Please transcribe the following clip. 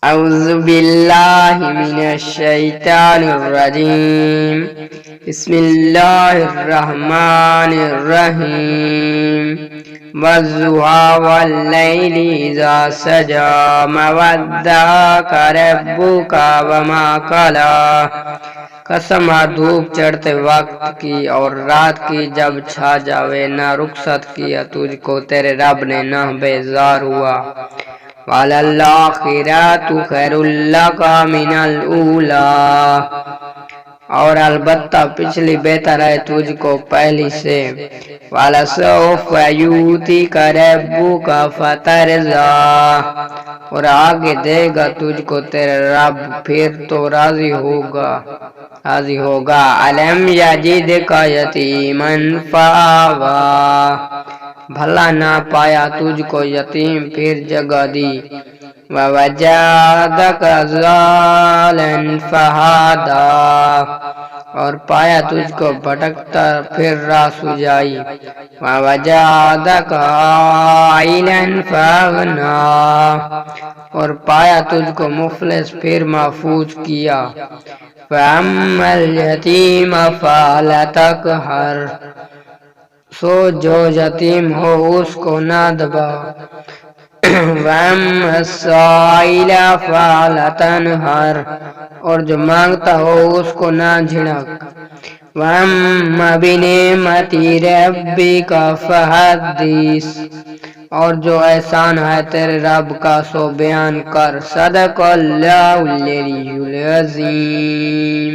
أعوذ بالله من الشيطان الرجيم. بسم الله الرحمن الرحيم. والضحى والليل إذا سجى ما ودعك ربك وما قلى. قسم ہے دھوپ چڑھتے وقت کی اور رات کی جب چھا جاوے، نہ رخصت کیا تجھ کو تیرے رب نے، نہ بیزار ہوا. وَلَلْآخِرَةُ خَيْرٌ لَكَ مِنَ الْأُولَىٰ، اور البتہ پچھلی بہتر ہے تجھ کو پہلی سے. وَلَسَوْفَ يُؤْتِيكَ رَبُّكَ فَتَرْضَىٰ، اور آگے دے گا تجھ کو تیرے رب پھر تو راضی ہوگا. أَلَمْ يَجِدْكَ يَتِيمًا فَآوَىٰ، بھلا نہ پایا تجھ کو یتیم پھر جگہ دی. وَوَجَدَكَ ضَالًّا فَہَدَىٰ، اور پایا تجھ کو بھٹکتا پھر راہ سجائی. وَوَجَدَكَ عَائِلًا فَأَغْنَىٰ، اور پایا تجھ کو مفلس پھر محفوظ کیا. فَأَمَّا الْيَتِيمَ فَلَا تَقْهَرْ، سو جو یتیم ہو اس کو نہ دبا. وَأَمَّا السَّائِلَ فَلَا تَنْهَرْ، اور جو مانگتا ہو اس کو نہ جھڑک. وَأَمَّا بِنِعْمَتِ رَبِّكَ فَحَدِّثْ، اور جو احسان ہے تیرے رب کا سو بیان کر. صدق اللہ العلی العظیم.